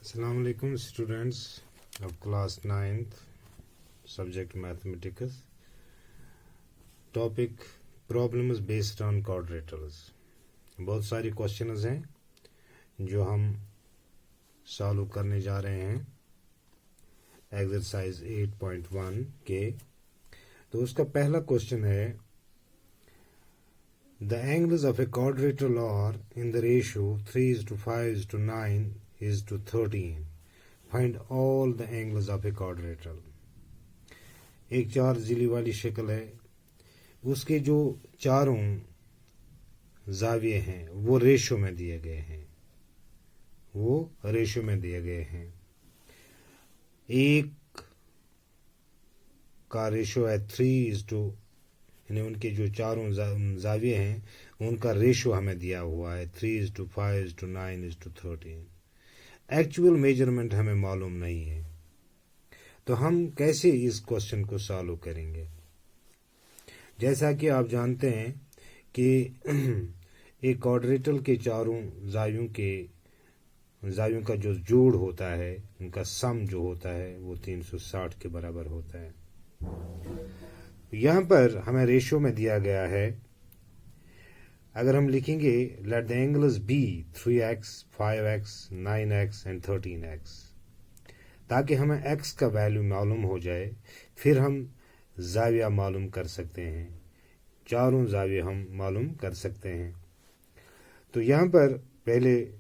Assalamu alaikum students of class 9th, subject mathematics. Topic problems based on quadrilaterals. बहुत सारी questions हैं जो हम सॉल्व करने जा रहे हैं एक्सरसाइज 8.1 के। तो उसका पहला क्वेश्चन है The angles of a quadrilateral are in the ratio 3:5:9 is to 13. Find all the angles of a quadrilateral. एक चार जिली वाली शक्ल है, उसके जो चारों जाविये हैं वो रेशो में दिए गए हैं। एक का रेशो है 3:, यानी उनके जो चारों जाविये हैं उनका रेशो हमें दिया हुआ है 3:5:9:13। एक्चुअल मेजरमेंट हमें मालूम नहीं है, तो हम कैसे इस क्वेश्चन को सॉल्व करेंगे। जैसा कि आप जानते हैं कि एक क्वाड्रिलेटरल के चारों जावियों का जो जोड़ होता है, उनका सम जो होता है वो 360 के बराबर होता है। यहाँ पर हमें रेशो में दिया गया है, अगर हम लिखेंगे let the angles be 3x, 5x, 9x and 13x, ताकि हमें x का वैल्यू मालूम हो जाए, फिर हम जाविया मालूम कर सकते हैं, चारों जाविये हम मालूम कर सकते हैं। तो यहाँ पर पहले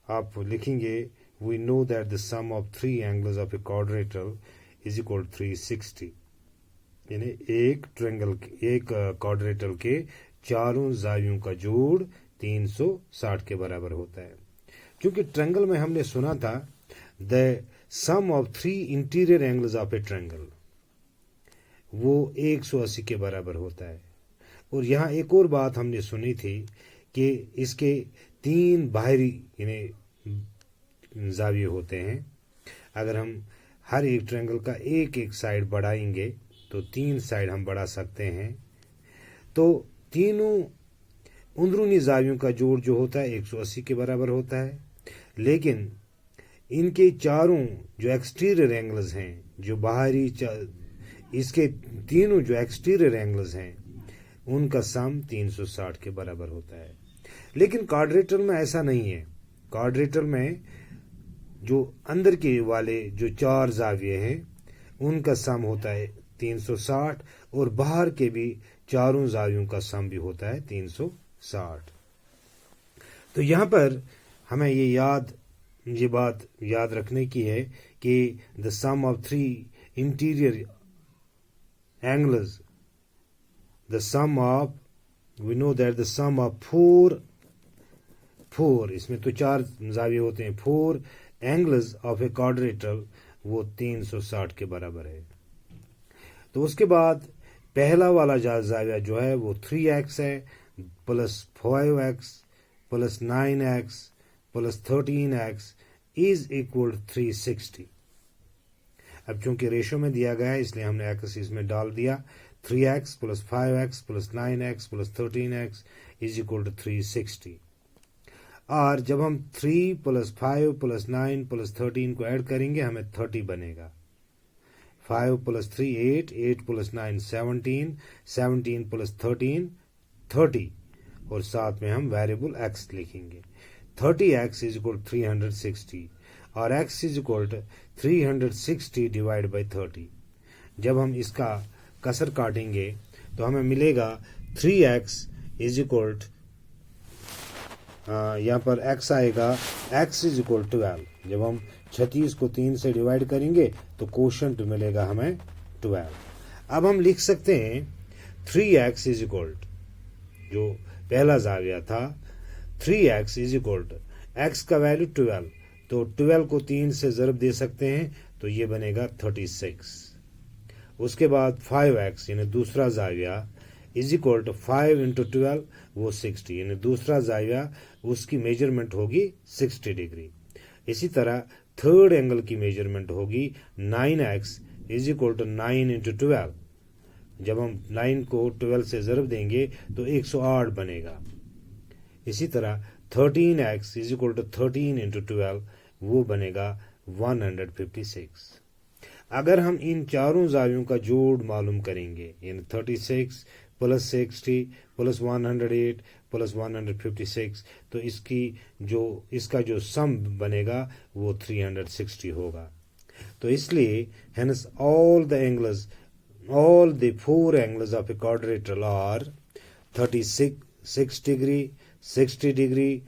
आप लिखेंगे we know that the sum of 3 angles of a quadrilateral is equal 360, यानी एक क्वाड्रिलेटरल के चारों जावियों का जोड़ 360 के बराबर होता है। क्योंकि ट्रायंगल में हमने सुना था the sum of 3 interior angles of a triangle वो 180 के बराबर होता है। और यहाँ एक और बात हमने सुनी थी कि इसके 3 बाहरी यानी जाविये होते हैं। अगर हम हर एक ट्रायंगल का एक साइड बढ़ाएंगे तो 3 साइड हम बढ़ा सकते हैं। तो तीनों अंदरूनी जावियों का जोड़ जो होता है 180 के बराबर होता है, लेकिन इनके चारों जो एक्सटीरियर एंगल्स हैं, जो बाहरी इसके तीनों जो एक्सटीरियर एंगल्स हैं उनका सम 360 के बराबर होता है। लेकिन क्वाड्रिलेटरल में ऐसा नहीं है। क्वाड्रिलेटरल में जो अंदर के वाले जो 4 जाविये हैं उनका सम होता है 360 और बाहर के भी चारों जावियों का सम भी होता है 360। तो यहाँ पर हमें ये बात याद रखने की है कि the sum of 3 interior angles, we know that the sum of 4, इसमें तो 4 जाविये होते हैं, 4 एंगल्स ऑफ ए क्वाड्रिलेटरल वो 360 के बराबर है। तो उसके बाद पहला वाला जाविया जो है वो 3x है plus 5x plus 9x plus 13x is equal 360। अब चूंकि रेशो में दिया गया है इसलिए हमने x इसमें डाल दिया, 3x plus 5x plus 9x plus 13x is equal to 360। और जब हम 3 प्लस 5 प्लस 9 प्लस 13 को ऐड करेंगे हमें 30 बनेगा। 5 प्लस 3 8, 8 प्लस 9 17, 17 प्लस 13 30, और साथ में हम वेरिएबल x लिखेंगे। 30x इज इक्वल 360 और x is equal 360 divide by 30। जब हम इसका कसर काटेंगे तो हमें मिलेगा 3x इज इक्वल, यहाँ पर x आएगा, x इज इक्वल 12। जब हम 36 को 3 से डिवाइड करेंगे तो कोशेंट मिलेगा हमें 12। अब हम लिख सकते हैं 3x इज इक्वल, जो पहला जाविया था 3x इज इक्वल x का वैल्यू 12, तो 12 को 3 से ज़रब दे सकते हैं तो ये बनेगा 36। उसके बाद 5x यानी दूसरा जाविया इज इक्वल टू 5 इंटू 12 वो 60, यानी दूसरा जाविया उसकी मेजरमेंट होगी 60 डिग्री। इसी तरह थर्ड एंगल की मेजरमेंट होगी 9x is equal to 9 into 12। जब हम 9 को 12 से ज़रब देंगे तो 108 बनेगा। इसी तरह 13x is equal to 13 into 12 وہ بنے گا 156۔ اگر ہم ان چاروں زاویوں کا جوڑ معلوم کریں گے، یعنی 36 پلس 60 پلس 108 پلس 156، تو اس کا جو سم بنے گا وہ 360 ہوگا۔ تو اس لیے hence all the four angles of a quadrilateral are 36 degree, 60 degree,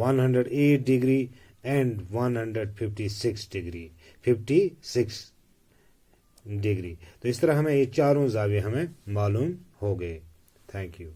108 degree and 156 degree 56 degree. تو اس طرح ہمیں یہ چاروں زاویے ہمیں معلوم ہو گئے۔ Thank you.